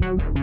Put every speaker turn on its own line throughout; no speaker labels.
Welcome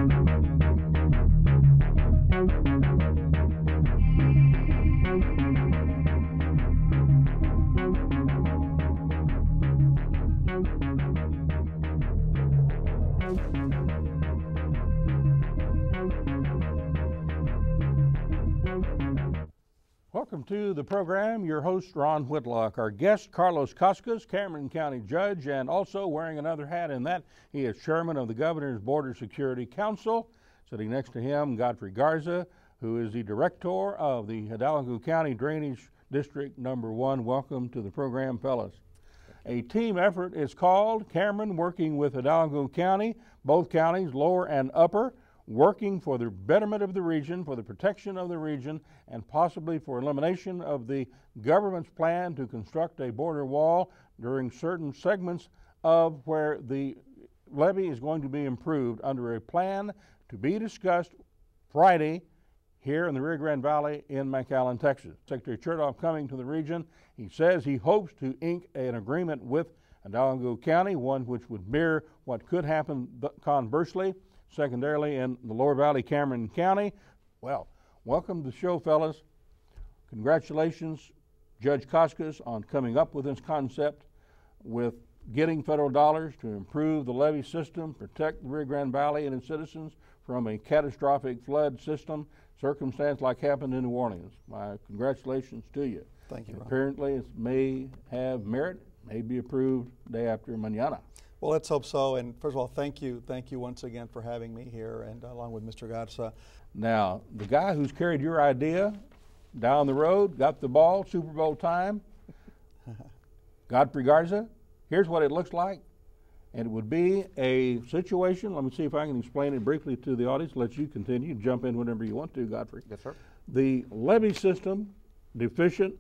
to the program. Your host, Ron Whitlock. Our guest, Carlos Cascos, Cameron County Judge, and also wearing another hat in that, he is Chairman of the Governor's Border Security Council. Sitting next to him, Godfrey Garza, who is the Director of the Hidalgo County Drainage District Number 1. Welcome to the program, fellas. A team effort is called. Cameron working with Hidalgo County, both counties, lower and upper, working for the betterment of the region, for the protection of the region, and possibly for elimination of the government's plan to construct a border wall during certain segments of where the levee is going to be improved under a plan to be discussed Friday here in the Rio Grande Valley in McAllen, Texas. Secretary Chertoff coming to the region. He says he hopes to ink an agreement with Hidalgo County, one which would mirror what could happen conversely, secondarily in the lower valley, Cameron County. Well, welcome to the show, fellas. Congratulations, Judge Cascos, on coming up with this concept with getting federal dollars to improve the levee system, protect the Rio Grande Valley and its citizens from a catastrophic flood circumstance like happened in New Orleans. My congratulations to you.
Thank you, Ron.
Apparently it may have merit, may be approved day after mañana.
Well, let's hope so. And first of all, thank you once again for having me here, and along with Mr. Garza.
Now, the guy who's carried your idea down the road, got the ball, Super Bowl time, Godfrey Garza, here's what it looks like. And it would be a situation, let me see if I can explain it briefly to the audience, let you continue, jump in whenever you want to, Godfrey.
Yes, sir.
The levee system, deficient,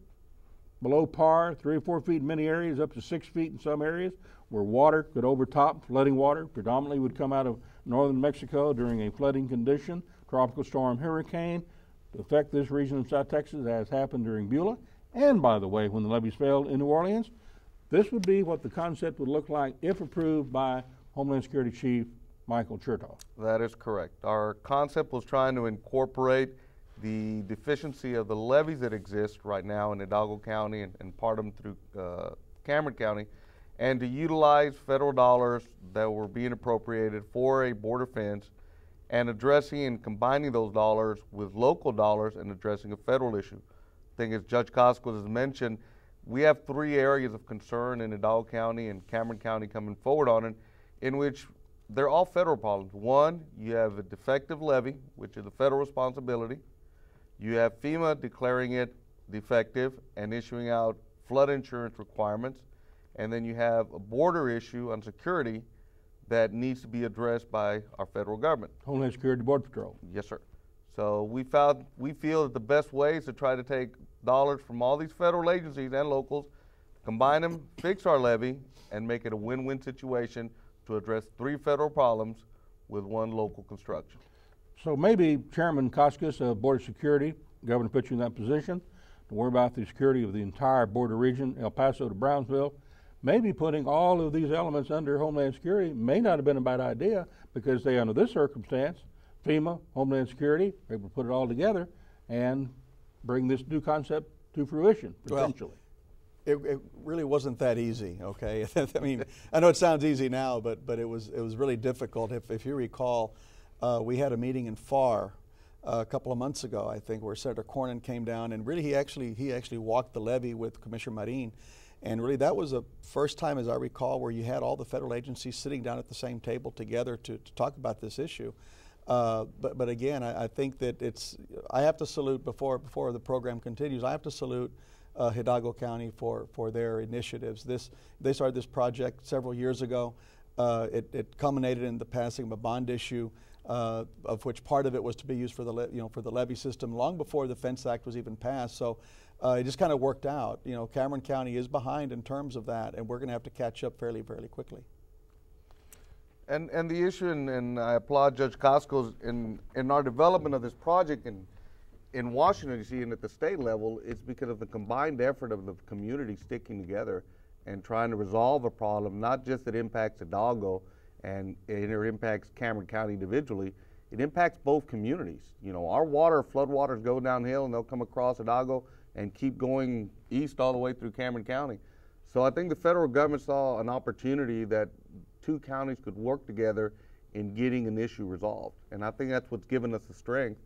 below par, 3 or 4 feet in many areas, up to 6 feet in some areas, where water could overtop. Flooding water predominantly would come out of northern Mexico during a flooding condition, tropical storm hurricane, to affect this region of South Texas, as happened during Beulah. And by the way, when the levees failed in New Orleans, this would be what the concept would look like if approved by Homeland Security Chief Michael Chertoff.
That is correct. Our concept was trying to incorporate the deficiency of the levees that exist right now in Hidalgo County and part of them through Cameron County, and to utilize federal dollars that were being appropriated for a border fence and addressing and combining those dollars with local dollars and addressing a federal issue. I think as Judge Cascos has mentioned, we have 3 areas of concern in Hidalgo County and Cameron County coming forward on it, in which they're all federal problems. One, you have a defective levee, which is a federal responsibility. You have FEMA declaring it defective and issuing out flood insurance requirements. And then you have a border issue on security that needs to be addressed by our federal government.
Homeland Security Border Patrol.
Yes, sir. So we feel that the best way is to try to take dollars from all these federal agencies and locals, combine them, fix our levee, and make it a win-win situation to address 3 federal problems with 1 local construction.
So maybe Chairman Cascos of Border Security, Governor put you in that position to worry about the security of the entire border region, El Paso to Brownsville. Maybe putting all of these elements under Homeland Security may not have been a bad idea, because they, under this circumstance, FEMA, Homeland Security, were able to put it all together and bring this new concept to fruition, potentially.
Well, it really wasn't that easy, okay? I mean, I know it sounds easy now, but it was really difficult. If you recall, we had a meeting in FAR a couple of months ago, I think, where Senator Cornyn came down, and really he actually walked the levee with Commissioner Marin. And really that was the first time, as I recall, where you had all the federal agencies sitting down at the same table together to talk about this issue. But again, I think that I have to salute, before the program continues, I have to salute Hidalgo County for their initiatives. They started this project several years ago. It culminated in the passing of a bond issue, of which part of it was to be used for the levee system long before the Fence Act was even passed. So it just kind of worked out. Cameron County is behind in terms of that, and we're going to have to catch up fairly quickly.
And the issue, and I applaud Judge Cascos in our development of this project in Washington, D.C. and at the state level, it's because of the combined effort of the community sticking together and trying to resolve a problem, not just that impacts Hidalgo, and it impacts Cameron County individually, it impacts both communities. You know, our floodwaters go downhill and they'll come across Hidalgo and keep going east all the way through Cameron County. So I think the federal government saw an opportunity that two counties could work together in getting an issue resolved. And I think that's what's given us the strength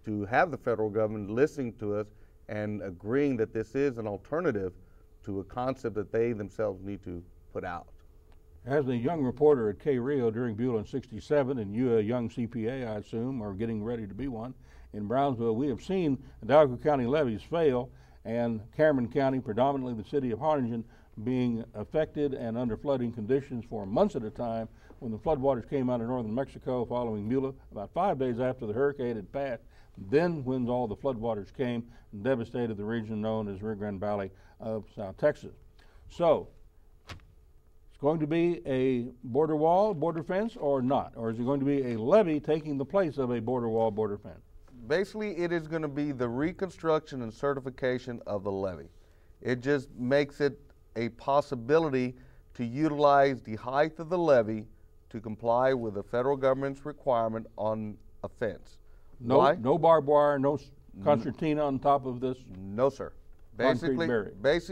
to have the federal government listening to us and agreeing that this is an alternative to a concept that they themselves need to put out.
As a young reporter at Rio during Beulah in '67, and you, a young CPA, I assume, are getting ready to be one, in Brownsville, we have seen Hidalgo County levees fail, and Cameron County, predominantly the city of Harlingen, being affected and under flooding conditions for months at a time. When the floodwaters came out of northern Mexico following Beulah, about 5 days after the hurricane had passed, then when all the floodwaters came and devastated the region known as Rio Grande Valley of South Texas. So, it's going to be a border wall, border fence, or not? Or is it going to be a levee taking the place of a border wall, border fence?
Basically, it is going to be the reconstruction and certification of the levee. It just makes it a possibility to utilize the height of the levee to comply with the federal government's requirement on a fence.
No, no barbed wire, no concertina on top of this?
No, sir. Basically,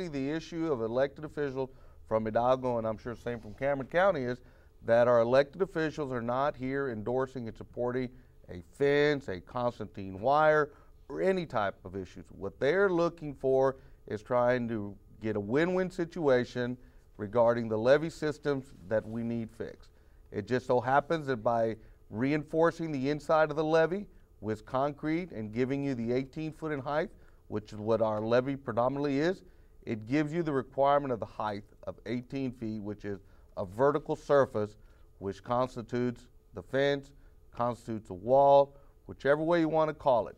the issue of elected officials from Hidalgo, and I'm sure same from Cameron County, is that our elected officials are not here endorsing and supporting a fence, a concertina wire, or any type of issues. What they're looking for is trying to get a win-win situation regarding the levee systems that we need fixed. It just so happens that by reinforcing the inside of the levee with concrete and giving you the 18-foot in height, which is what our levee predominantly is, it gives you the requirement of the height of 18 feet, which is a vertical surface, which constitutes the fence, constitutes a wall, whichever way you want to call it.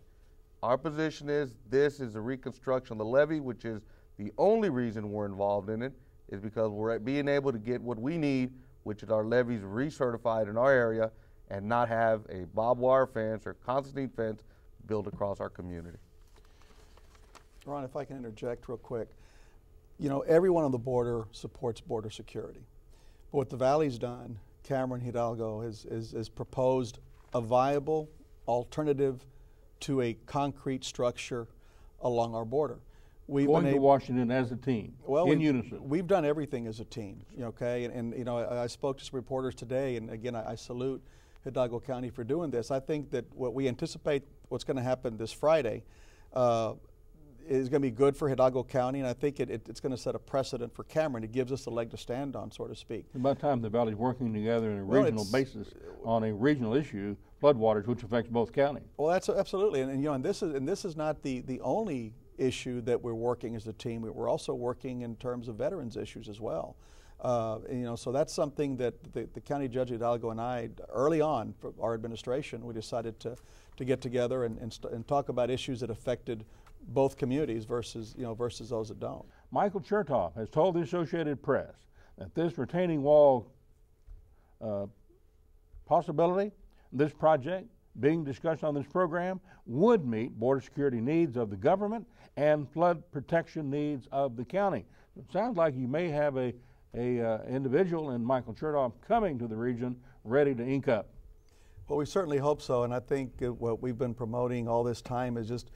Our position is this is a reconstruction of the levee, which is the only reason we're involved in it, is because we're being able to get what we need, which is our levees recertified in our area, and not have a barbed wire fence or concertina fence built across our community.
Ron, if I can interject real quick. You know, everyone on the border supports border security. But what the Valley's done, Cameron Hidalgo, has proposed a viable alternative to a concrete structure along our border.
Going to Washington as a team, in unison.
We've done everything as a team, okay? And you know, I spoke to some reporters today, and again, I salute Hidalgo County for doing this. I think that what we anticipate what's going to happen this Friday is going to be good for Hidalgo County, and I think it's going to set a precedent for Cameron. It gives us a leg to stand on, so to speak.
About time the Valley's working together in a regional basis on a regional issue, floodwaters, which affects both counties. Well,
that's absolutely, and you know, and this is not the only issue that we're working as a team. We're also working in terms of veterans issues as well. You know, so that's something that the County Judge Hidalgo and I, early on for our administration, we decided to get together and talk about issues that affected both communities versus those that don't.
Michael Chertoff has told the Associated Press that this retaining wall possibility, this project being discussed on this program, would meet border security needs of the government and flood protection needs of the county. It sounds like you may have a individual in Michael Chertoff coming to the region ready to ink up.
Well, we certainly hope so, and I think what we've been promoting all this time is just,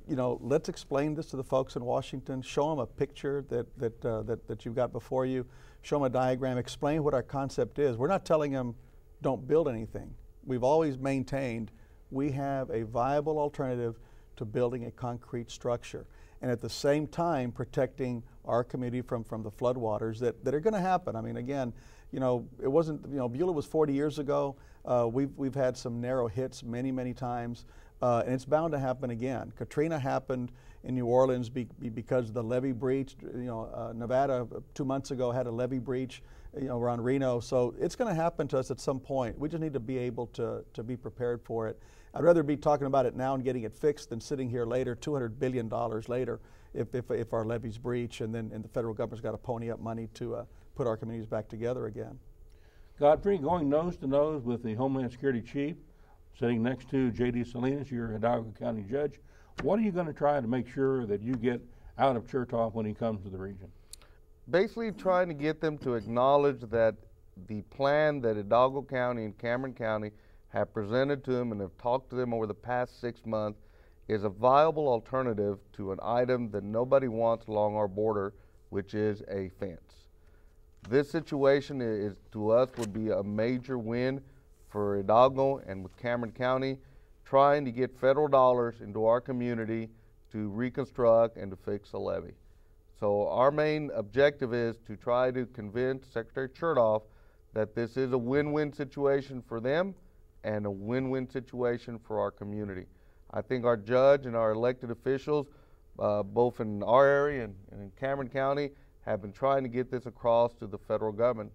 you know, let's explain this to the folks in Washington, show them a picture that you've got before you, show them a diagram, explain what our concept is. We're not telling them don't build anything. We've always maintained we have a viable alternative to building a concrete structure, and at the same time protecting our community from the floodwaters that are going to happen. I mean, again, you know, it wasn't, you know, Beulah was 40 years ago. We've had some narrow hits many times, and it's bound to happen again. Katrina happened in New Orleans because of the levee breach. You know, Nevada 2 months ago had a levee breach, you know, around Reno. So it's going to happen to us at some point. We just need to be able to be prepared for it. I'd rather be talking about it now and getting it fixed than sitting here later, $200 billion later, if our levees breach and the federal government's got to pony up money to put our communities back together again.
Godfrey, going nose to nose with the Homeland Security Chief, sitting next to J.D. Salinas, your Hidalgo County Judge, what are you going to try to make sure that you get out of Chertoff when he comes to the region?
Basically trying to get them to acknowledge that the plan that Hidalgo County and Cameron County have presented to them and have talked to them over the past 6 months is a viable alternative to an item that nobody wants along our border, which is a fence. This situation is, to us, would be a major win for Hidalgo and with Cameron County, trying to get federal dollars into our community to reconstruct and to fix a levee. So our main objective is to try to convince Secretary Chertoff that this is a win-win situation for them and a win-win situation for our community. I think our judge and our elected officials, both in our area and in Cameron County, have been trying to get this across to the federal government.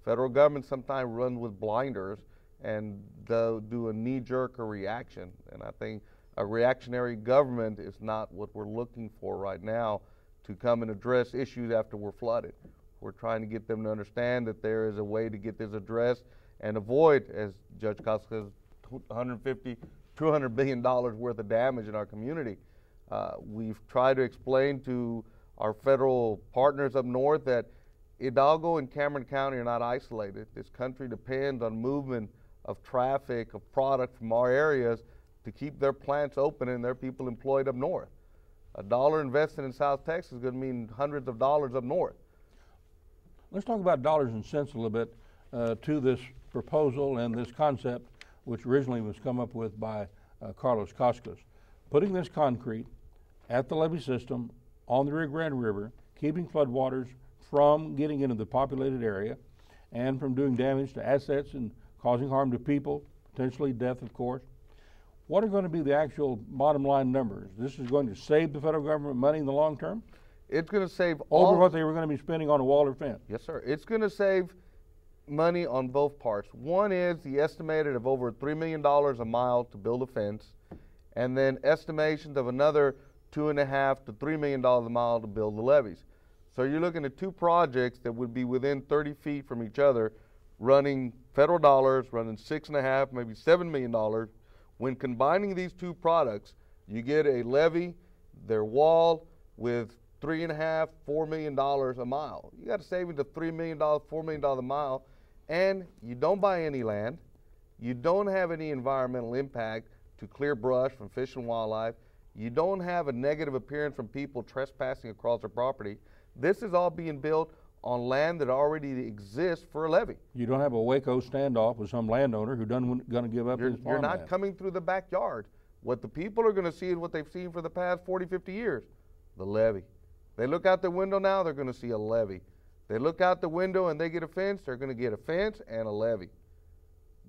Federal government sometimes runs with blinders and do a knee-jerk reaction. And I think a reactionary government is not what we're looking for right now to come and address issues after we're flooded. We're trying to get them to understand that there is a way to get this addressed and avoid, as Judge Cascos, $150, $200 billion worth of damage in our community. We've tried to explain to our federal partners up north that Hidalgo and Cameron County are not isolated. This country depends on movement of traffic, of product from our areas to keep their plants open and their people employed up north. A dollar invested in South Texas is going to mean hundreds of dollars up north.
Let's talk about dollars and cents a little bit to this proposal and this concept, which originally was come up with by Carlos Cascos. Putting this concrete at the levee system on the Rio Grande River, keeping floodwaters from getting into the populated area and from doing damage to assets and causing harm to people, potentially death, of course. What are going to be the actual bottom line numbers? This is going to save the federal government money in the long term?
It's going to save
over what they were going to be spending on a wall or fence.
Yes, sir. It's going to save money on both parts. One is the estimated of over $3 million a mile to build a fence, and then estimations of another $2.5 to $3 million a mile to build the levees. So you're looking at two projects that would be within 30 feet from each other, running federal dollars, running $6.5, maybe $7 million. When combining these two products, you get a levee, their wall, with $3.5, $4 million a mile. You got a savings of $3 million, $4 million a mile, and you don't buy any land. You don't have any environmental impact to clear brush from fish and wildlife. You don't have a negative appearance from people trespassing across their property. This is all being built on land that already exists for a levee.
You don't have a Waco standoff with some landowner who doesn't going to give up his farmland.
You're not coming through the backyard. What the people are going to see is what they've seen for the past 40, 50 years, the levee. They look out the window now, they're going to see a levee. They look out the window and they get a fence, they're going to get a fence and a levee.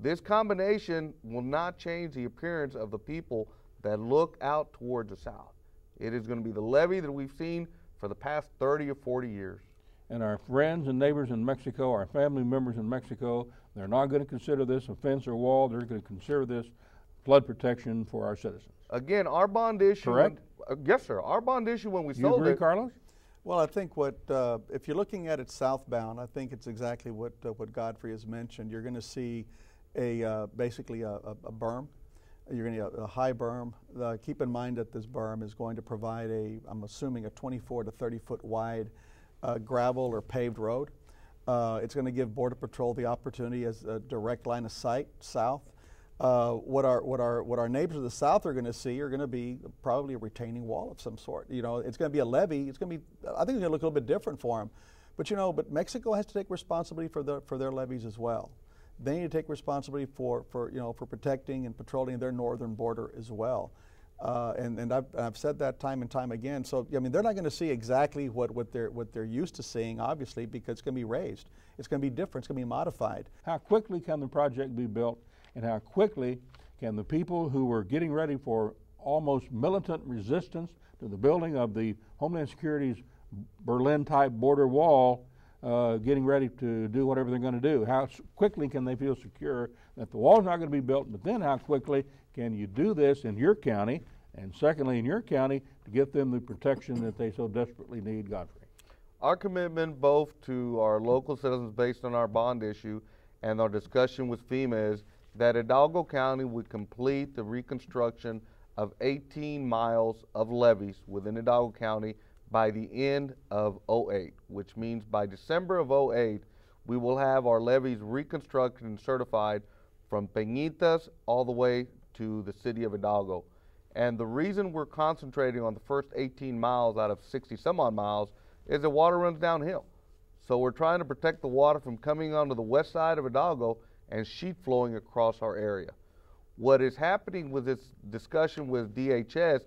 This combination will not change the appearance of the people that look out towards the south. It is going to be the levee that we've seen for the past 30 or 40 years.
And our friends and neighbors in Mexico, our family members in Mexico, they're not going to consider this a fence or wall. They're going to consider this flood protection for our citizens.
Again, our bond issue.
Correct?
Yes, sir. Our bond issue when we sold it.
You agree, Carlos?
Well, I think if you're looking at it southbound, I think it's exactly what Godfrey has mentioned. You're going to see basically a berm. You're going to get a high berm. Keep in mind that this berm is going to provide I'm assuming a 24 to 30 foot wide gravel or paved road. It's going to give Border Patrol the opportunity as a direct line of sight south. What our neighbors to the south are going to see are going to be probably a retaining wall of some sort. You know, it's going to be a levee. It's going to be, I think it's going to look a little bit different for them. But but Mexico has to take responsibility for their levees as well. They need to take responsibility for protecting and patrolling their northern border as well. And I've said that time and time again. So I mean, they're not going to see exactly what they're used to seeing, obviously, because it's going to be raised. It's going to be different. It's going to be modified.
How quickly can the project be built, and how quickly can the people who were getting ready for almost militant resistance to the building of the Homeland Security's Berlin-type border wall, getting ready to do whatever they're going to do? How quickly can they feel secure that the wall's not going to be built, but then how quickly can you do this in your county, and secondly in your county, to get them the protection that they so desperately need, Godfrey?
Our commitment both to our local citizens based on our bond issue and our discussion with FEMA is that Hidalgo County would complete the reconstruction of 18 miles of levees within Hidalgo County by the end of '08, which means by December of '08, we will have our levees reconstructed and certified from Peñitas all the way to the city of Hidalgo. And the reason we're concentrating on the first 18 miles out of 60 some odd miles is the water runs downhill. So we're trying to protect the water from coming onto the west side of Hidalgo and sheet flowing across our area. What is happening with this discussion with DHS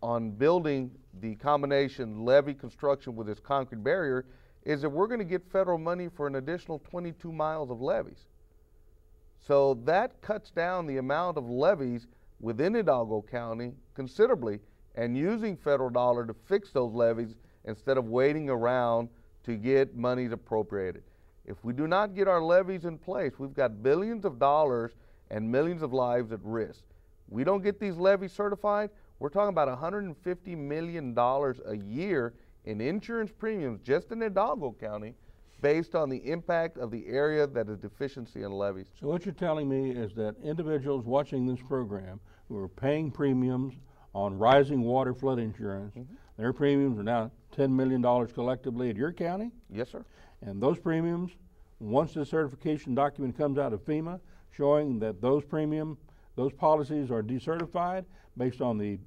on building the combination levee construction with this concrete barrier is that we're going to get federal money for an additional 22 miles of levees. So that cuts down the amount of levees within Hidalgo County considerably, and using federal dollar to fix those levees instead of waiting around to get monies appropriated. If we do not get our levees in place, we've got billions of dollars and millions of lives at risk. We don't get these levees certified, we're talking about $150 million a year in insurance premiums just in Hidalgo County based on the impact of the area that is deficiency in levees.
So what you're telling me is that individuals watching this program who are paying premiums on rising water flood insurance, their premiums are now $10 million collectively at your county?
Yes, sir.
And those premiums, once the certification document comes out of FEMA showing that those policies are decertified based on the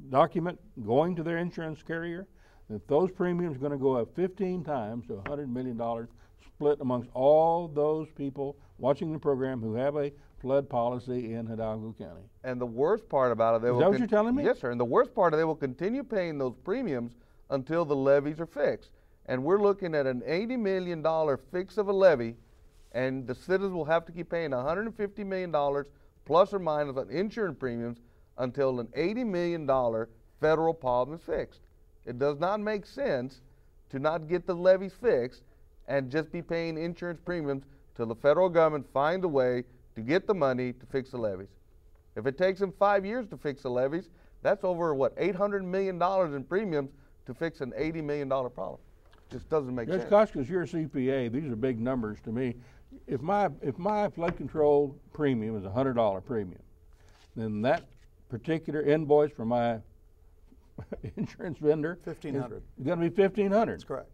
document going to their insurance carrier, that those premiums are going to go up 15 times to $100 million split amongst all those people watching the program who have a flood policy in Hidalgo County.
And the worst part about it, they will.
Is that what you're telling me?
Yes, sir. And the worst part, they will continue paying those premiums until the levees are fixed. And we're looking at an $80 million fix of a levee, and the citizens will have to keep paying $150 million plus or minus on insurance premiums until an $80 million federal problem is fixed. It does not make sense to not get the levees fixed and just be paying insurance premiums till the federal government finds a way to get the money to fix the levees. If it takes them 5 years to fix the levees, that's over, what, $800 million in premiums to fix an $80 million problem. Just doesn't make sense.
Judge Cascos, you're a CPA. These are big numbers to me. If my flood control premium is a $100 premium, then that particular invoice from my insurance vendor
$1,500.
is going to be $1,500.
That's correct.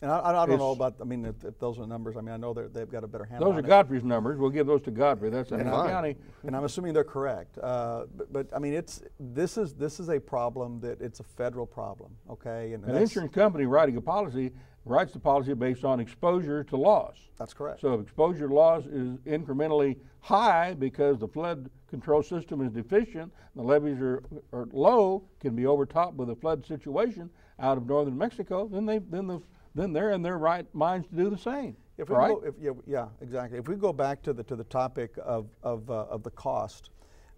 And I don't know about, I mean, if those are numbers, I mean, I know they've got a better handle on
Those
it.
are Godfrey's numbers. We'll give those to Godfrey. That's in the county.
And I'm assuming they're correct. But I mean, this is a problem that it's a federal problem, okay? And
An insurance company writing a policy writes the policy based on exposure to loss.
That's correct.
So if exposure to loss is incrementally high because the flood control system is deficient, the levees are low, can be overtopped with a flood situation out of northern Mexico, then they're in their right minds to do the same.
If we
right?
yeah, exactly. If we go back to the topic of the cost,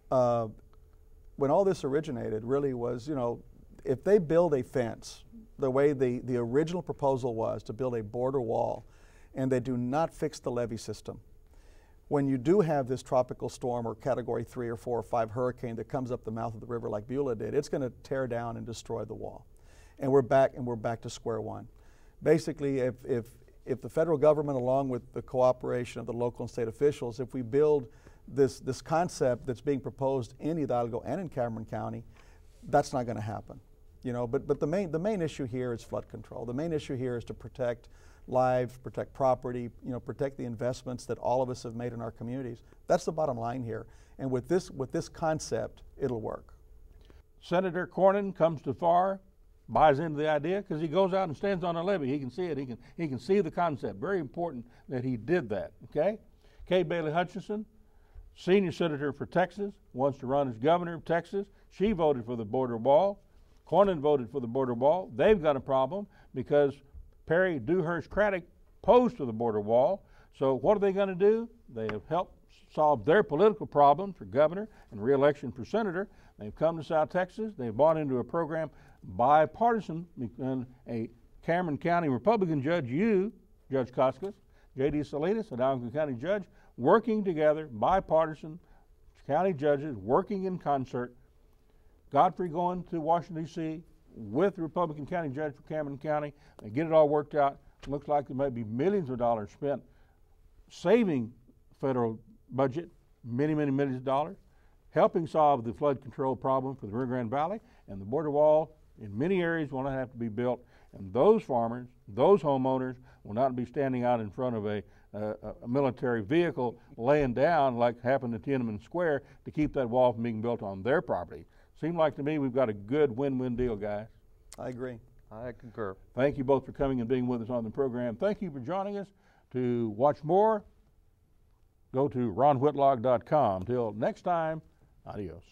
when all this originated, really was, you know, if they build a fence the way the original proposal was to build a border wall, and they do not fix the levee system, when you do have this tropical storm or category 3 or 4 or 5 hurricane that comes up the mouth of the river like Beulah did, it's going to tear down and destroy the wall, and we're back to square one. Basically, if the federal government, along with the cooperation of the local and state officials, if we build this concept that's being proposed in Hidalgo and in Cameron County, that's not going to happen. You know, but the main issue here is flood control. The main issue here is to protect lives, protect property, you know, protect the investments that all of us have made in our communities. That's the bottom line here. And with this concept, it'll work.
Senator Cornyn comes to FAR, buys into the idea because he goes out and stands on a levee. He can see it. He can see the concept. Very important that he did that. Okay. Kay Bailey Hutchinson, senior senator for Texas, wants to run as governor of Texas. She voted for the border wall. Cornyn voted for the border wall. They've got a problem because Perry Dewhurst Craddock opposed to the border wall. So what are they going to do? They have helped solve their political problem for governor and re-election for senator. They've come to South Texas. They've bought into a program bipartisan, and a Cameron County Republican judge, Judge Cascos, J.D. Salinas, Hidalgo County judge, working together, bipartisan county judges working in concert. Godfrey going to Washington, D.C. with the Republican county judge for Cameron County. They get it all worked out. It looks like there might be millions of dollars spent saving federal budget, many, many millions of dollars, helping solve the flood control problem for the Rio Grande Valley, and the border wall in many areas will not have to be built, And those farmers, those homeowners will not be standing out in front of a military vehicle laying down like happened at Tiananmen Square to keep that wall from being built on their property. Seems like to me we've got a good win-win deal, guys.
I agree.
I concur.
Thank you both for coming and being with us on the program. Thank you for joining us. To watch more, go to ronwhitlock.com. Till next time, adios.